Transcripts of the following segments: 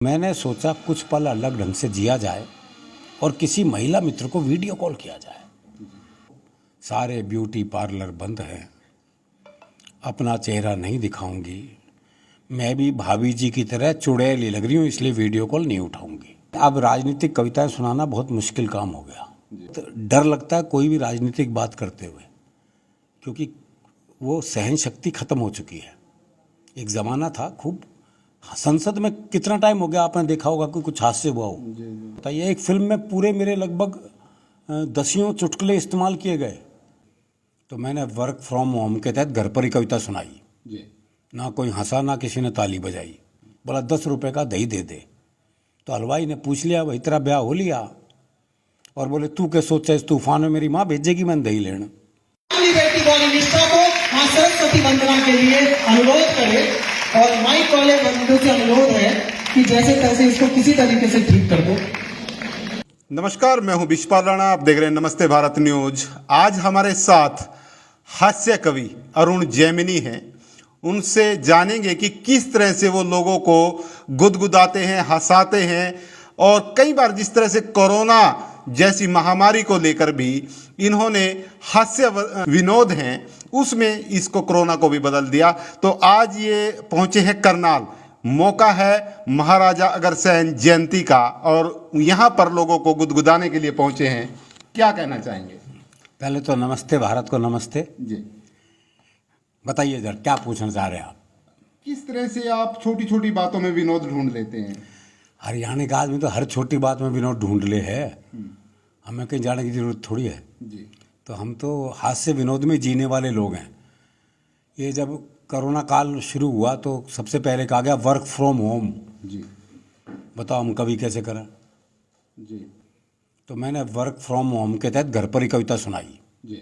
मैंने सोचा कुछ पल अलग ढंग से जिया जाए और किसी महिला मित्र को वीडियो कॉल किया जाए। सारे ब्यूटी पार्लर बंद हैं, अपना चेहरा नहीं दिखाऊंगी। मैं भी भाभी जी की तरह चुड़ैली लग रही हूँ, इसलिए वीडियो कॉल नहीं उठाऊंगी। अब राजनीतिक कविताएं सुनाना बहुत मुश्किल काम हो गया। तो डर लगता है कोई भी राजनीतिक बात करते हुए, क्योंकि वो सहन शक्ति खत्म हो चुकी है। एक ज़माना था, खूब संसद में कितना टाइम हो गया आपने देखा होगा कि कुछ हादसे हुआ हो। बताइए, एक फिल्म में पूरे मेरे लगभग 10 चुटकुले इस्तेमाल किए गए। तो मैंने वर्क फ्रॉम होम के तहत घर पर ही कविता सुनाई जी। ना कोई हंसा, ना किसी ने ताली बजाई। बोला 10 रुपए का दही दे दे। तो हलवाई ने पूछ लिया, भाई तेरा ब्याह हो लिया? और बोले तू क्या सोचा, इस तूफान में मेरी माँ भेजेगी मैंने दही लेना। मां सरस्वती वंदना के लिए अनुरोध करें और माइक वाले बंधुओं से अनुरोध है कि जैसे तैसे इसको किसी तरीके से ठीक कर दो। नमस्कार, मैं हूं विश्वपाल राणा, आप देख रहे हैं नमस्ते भारत न्यूज। आज हमारे साथ हास्य कवि अरुण जैमिनी हैं। उनसे जानेंगे कि किस तरह से वो लोगों को गुदगुदाते हैं, हंसाते हैं, और कई बार जिस तरह से कोरोना जैसी महामारी को लेकर भी इन्होंने हास्य विनोद हैं, उसमें इसको कोरोना को भी बदल दिया। तो आज ये पहुंचे हैं करनाल। मौका है महाराजा अग्रसेन जयंती का और यहाँ पर लोगों को गुदगुदाने के लिए पहुंचे हैं। क्या कहना चाहेंगे? पहले तो नमस्ते भारत को नमस्ते जी। बताइए जरा, क्या पूछना चाह रहे हैं आप? किस तरह से आप छोटी छोटी बातों में विनोद ढूंढ लेते हैं? हरियाणा का आदमी तो हर छोटी बात में विनोद ढूंढ ले है। हमें कहीं जाने की जरूरत थोड़ी है जी। तो हम तो हास्य विनोद में जीने वाले लोग हैं। ये जब कोरोना काल शुरू हुआ तो सबसे पहले कहा गया वर्क फ्रॉम होम। जी। बताओ हम कभी कैसे करें? जी। तो मैंने वर्क फ्रॉम होम के तहत घर पर ही कविता सुनाई जी।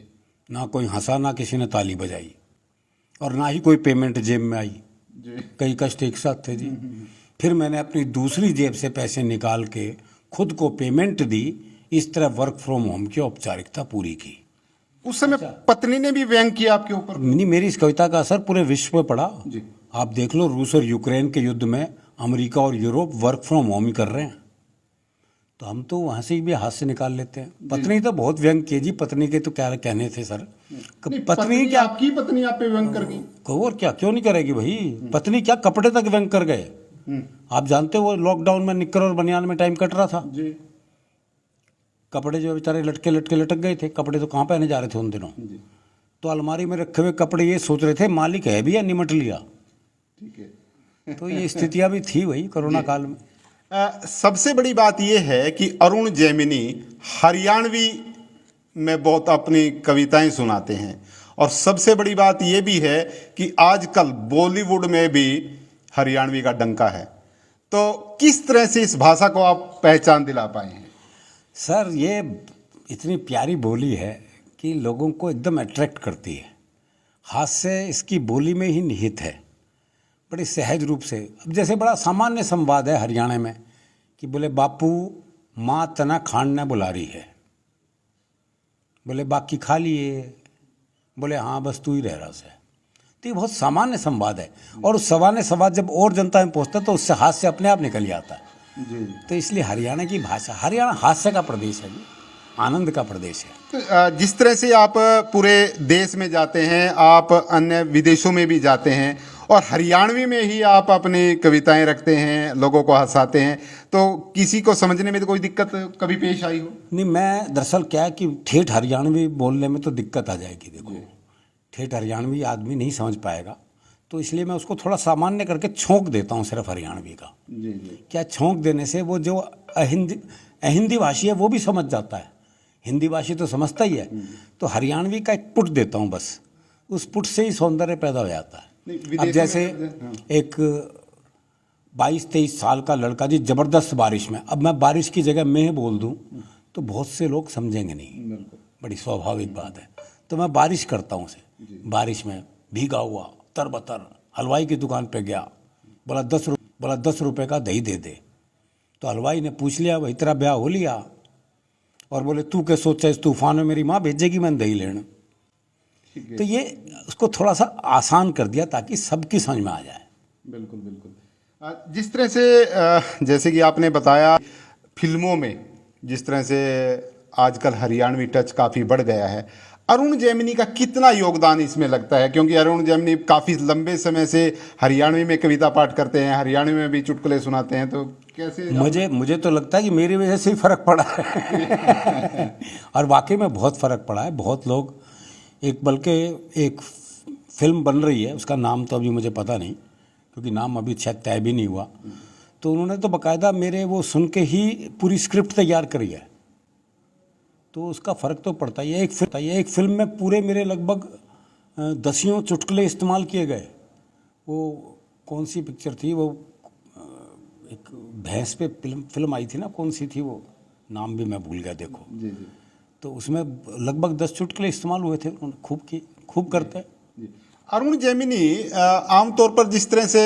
ना कोई हंसा, ना किसी ने ताली बजाई, और ना ही कोई पेमेंट जेब में आई जी। कई कष्ट एक साथ थे जी। फिर मैंने अपनी दूसरी जेब से पैसे निकाल के खुद को पेमेंट दी। इस तरह वर्क फ्रॉम होम की औपचारिकता पूरी की। उस समय पत्नी ने भी व्यंग किया आपके ऊपर? नहीं, मेरी इस कविता का असर पूरे विश्व पे पड़ा जी। आप देख लो, रूस और यूक्रेन के युद्ध में अमेरिका और यूरोप वर्क फ्रॉम होम ही कर रहे हैं। तो हम तो वहाँ से भी हाथ से निकाल लेते हैं। पत्नी तो बहुत व्यंग किए जी। पत्नी के तो क्या कहने थे सर? पत्नी क्या, आपकी पत्नी आप पे व्यंग कर गई? और क्या, क्यों नहीं करेगी भाई? पत्नी क्या कपड़े तक व्यंग कर गए। आप जानते हो लॉकडाउन में निक्कर और बनियान में टाइम कट रहा था जी। कपड़े जो बेचारे लटके लटके लटक गए थे। कपड़े तो कहाँ पहने जा रहे थे उन दिनों। तो अलमारी में रखे हुए कपड़े ये सोच रहे थे मालिक है भी या निमट लिया। ठीक है। तो ये स्थितियां भी थी वही कोरोना काल में। सबसे बड़ी बात यह है कि अरुण जैमिनी हरियाणवी में बहुत अपनी कविताएं सुनाते हैं, और सबसे बड़ी बात यह भी है कि आजकल बॉलीवुड में भी हरियाणवी का डंका है। तो किस तरह से इस भाषा को आप पहचान दिला पाए हैं? सर, ये इतनी प्यारी बोली है कि लोगों को एकदम अट्रैक्ट करती है। हास्य इसकी बोली में ही निहित है, बड़े सहज रूप से। अब जैसे बड़ा सामान्य संवाद है हरियाणा में कि बोले बापू माँ तना खान ने बुला रही है। बोले बाकी खा लिए? बोले हाँ बस तू ही रह रहा से। तो ये बहुत सामान्य संवाद है, और उस सामान्य संवाद जब और जनता में पहुँचता है तो उससे हास्य अपने आप निकल जाता है जी। तो इसलिए हरियाणा की भाषा, हरियाणा हास्य का प्रदेश है जी, आनंद का प्रदेश है। तो जिस तरह से आप पूरे देश में जाते हैं, आप अन्य विदेशों में भी जाते हैं, और हरियाणवी में ही आप अपनी कविताएं रखते हैं, लोगों को हंसाते हैं, तो किसी को समझने में तो कोई दिक्कत कभी पेश आई हो? नहीं, मैं दरअसल क्या है कि ठेठ हरियाणवी बोलने में तो दिक्कत आ जाएगी। देखो, ठेठ हरियाणवी आदमी नहीं समझ पाएगा, तो इसलिए मैं उसको थोड़ा सामान्य करके छोंक देता हूँ सिर्फ हरियाणवी का। जी जी। क्या छोंक देने से वो जो अहिंदी भाषी है वो भी समझ जाता है। हिंदी भाषी तो समझता ही है, तो हरियाणवी का एक पुट देता हूँ बस। उस पुट से ही सौंदर्य पैदा हो जाता है। अब जैसे एक 22-23 साल का लड़का जी ज़बरदस्त बारिश में, अब मैं बारिश की जगह मैं बोल दूँ तो बहुत से लोग समझेंगे नहीं, बड़ी स्वाभाविक बात है। तो मैं बारिश करता हूँ उसे। बारिश में भीगा हुआ तरबतर हलवाई की दुकान पे गया। बोला 10 रुपए का दही दे दे। तो हलवाई ने पूछ लिया, भाई तेरा ब्याह हो लिया? और बोले तू क्या सोचा, इस तूफान में मेरी माँ भेजेगी मैंने दही लेना। तो ये उसको थोड़ा सा आसान कर दिया ताकि सबकी समझ में आ जाए। बिल्कुल बिल्कुल। जिस तरह से जैसे कि आपने बताया फिल्मों में जिस तरह से आजकल हरियाणवी टच काफ़ी बढ़ गया है, अरुण जैमिनी का कितना योगदान इसमें लगता है? क्योंकि अरुण जैमिनी काफ़ी लंबे समय से हरियाणवी में कविता पाठ करते हैं, हरियाणवी में भी चुटकुले सुनाते हैं, तो कैसे? मुझे तो लगता है कि मेरी वजह से ही फ़र्क पड़ा है और वाकई में बहुत फ़र्क पड़ा है। बहुत लोग बल्कि एक फिल्म बन रही है, उसका नाम तो अभी मुझे पता नहीं क्योंकि नाम अभी शायद तय भी नहीं हुआ, तो उन्होंने तो बाकायदा मेरे वो सुन के ही पूरी स्क्रिप्ट तैयार करी है, तो उसका फ़र्क तो पड़ता ही है। एक फिल्म में पूरे मेरे लगभग 10 चुटकुले इस्तेमाल किए गए। वो कौन सी पिक्चर थी, वो एक भैंस पे फिल्म आई थी ना, कौन सी थी वो, नाम भी मैं भूल गया देखो। जी जी। तो उसमें लगभग 10 चुटकुले इस्तेमाल हुए थे, उन्होंने खूब करते हैं। अरुण जैमिनी आमतौर पर जिस तरह से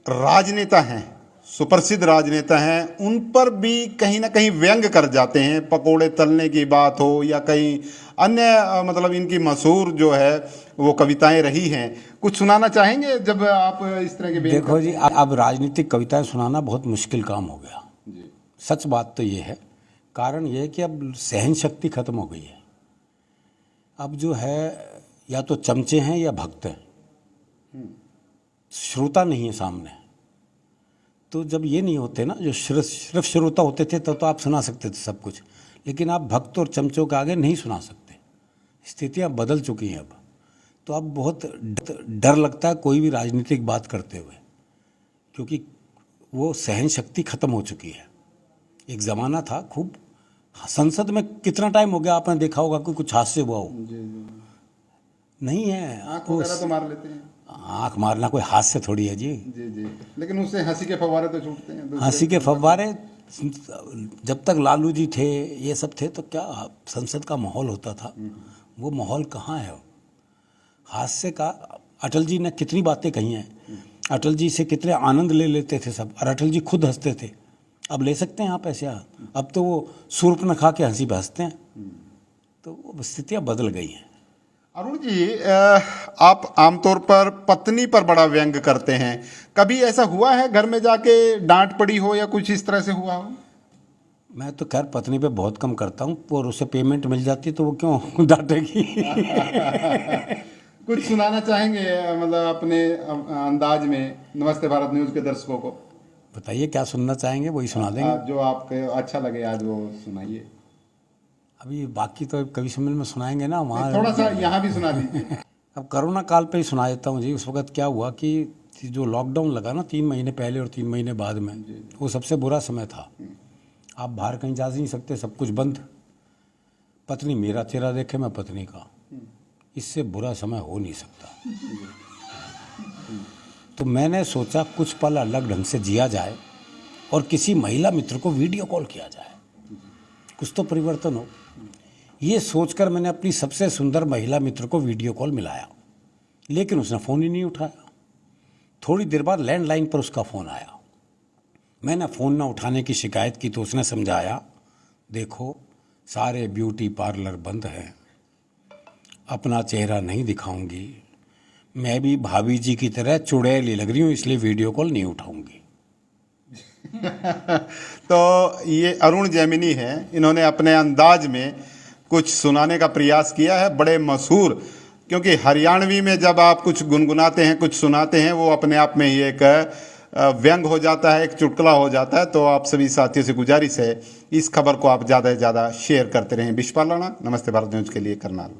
राजनेता हैं, सुप्रसिद्ध राजनेता हैं, उन पर भी कहीं ना कहीं व्यंग कर जाते हैं, पकोड़े तलने की बात हो या कहीं अन्य मतलब इनकी मशहूर जो है वो कविताएं रही हैं। कुछ सुनाना चाहेंगे जब आप इस तरह के देखो जी, अब राजनीतिक कविताएं सुनाना बहुत मुश्किल काम हो गया जी। सच बात तो ये है। कारण ये है कि अब सहन शक्ति खत्म हो गई है। अब जो है या तो चमचे हैं या भक्त हैं, श्रोता नहीं है सामने। तो जब ये नहीं होते ना, जो सिर्फ श्रोता होते थे तो आप सुना सकते थे सब कुछ, लेकिन आप भक्त और चमचों के आगे नहीं सुना सकते। स्थितियाँ बदल चुकी हैं अब, तो अब बहुत डर लगता है कोई भी राजनीतिक बात करते हुए, क्योंकि वो सहन शक्ति खत्म हो चुकी है। एक ज़माना था खूब, संसद में कितना टाइम हो गया आपने देखा होगा कि कुछ हादसे हुआ हो? नहीं है। आँख वगैरह तो मार लेते हैं। आँख मारना कोई हादसे थोड़ी है जी। जी जी, लेकिन उससे हंसी के फव्वारे तो छूटते हैं। हंसी के फव्वारे जब तक लालू जी थे, ये सब थे, तो क्या संसद का माहौल होता था, वो माहौल कहाँ है? हादसे का अटल जी ने कितनी बातें कही हैं, अटल जी से कितने आनंद ले लेते थे सब, और अटल जी खुद हंसते थे। अब ले सकते हैं आप ऐसे? अब तो वो सूर्पनखा के हंसी पे हंसते हैं। तो वो स्थितियाँ बदल गई हैं। अरुण जी, आप आमतौर पर पत्नी पर बड़ा व्यंग करते हैं, कभी ऐसा हुआ है घर में जाके डांट पड़ी हो या कुछ इस तरह से हुआ हो? मैं तो खैर पत्नी पे बहुत कम करता हूँ, और उसे पेमेंट मिल जाती तो वो क्यों डांटेगी। कुछ सुनाना चाहेंगे मतलब अपने अंदाज में नमस्ते भारत न्यूज़ के दर्शकों को? बताइए क्या सुनना चाहेंगे, वही सुना देंगे। जो आपको अच्छा लगे आज वो सुनाइए। अभी बाकी तो कवि सम्मेलन में सुनाएंगे ना, वहाँ थोड़ा सा यहाँ भी सुना दीजिए। अब कोरोना काल पे ही सुना देता हूँ जी। उस वक्त क्या हुआ कि जो लॉकडाउन लगा ना 3 महीने पहले और 3 महीने बाद में, वो सबसे बुरा समय था। आप बाहर कहीं जा नहीं सकते, सब कुछ बंद। पत्नी मेरा चेहरा देखे, मैं पत्नी का, इससे बुरा समय हो नहीं सकता। तो मैंने सोचा कुछ पल अलग ढंग से जिया जाए और किसी महिला मित्र को वीडियो कॉल किया जाए, कुछ तो परिवर्तन हो। ये सोचकर मैंने अपनी सबसे सुंदर महिला मित्र को वीडियो कॉल मिलाया, लेकिन उसने फ़ोन ही नहीं उठाया। थोड़ी देर बाद लैंडलाइन पर उसका फ़ोन आया। मैंने फ़ोन ना उठाने की शिकायत की तो उसने समझाया, देखो सारे ब्यूटी पार्लर बंद हैं, अपना चेहरा नहीं दिखाऊंगी, मैं भी भाभी जी की तरह चुड़ैली लग रही हूँ, इसलिए वीडियो कॉल नहीं उठाऊंगी। तो ये अरुण जैमिनी हैं, इन्होंने अपने अंदाज में कुछ सुनाने का प्रयास किया है, बड़े मशहूर। क्योंकि हरियाणवी में जब आप कुछ गुनगुनाते हैं, कुछ सुनाते हैं, वो अपने आप में ही एक व्यंग हो जाता है, एक चुटकुला हो जाता है। तो आप सभी साथियों से गुजारिश है, इस खबर को आप ज़्यादा से ज़्यादा शेयर करते रहें। बिशपाल राणा, नमस्ते भारत न्यूज़ के लिए, करनाल।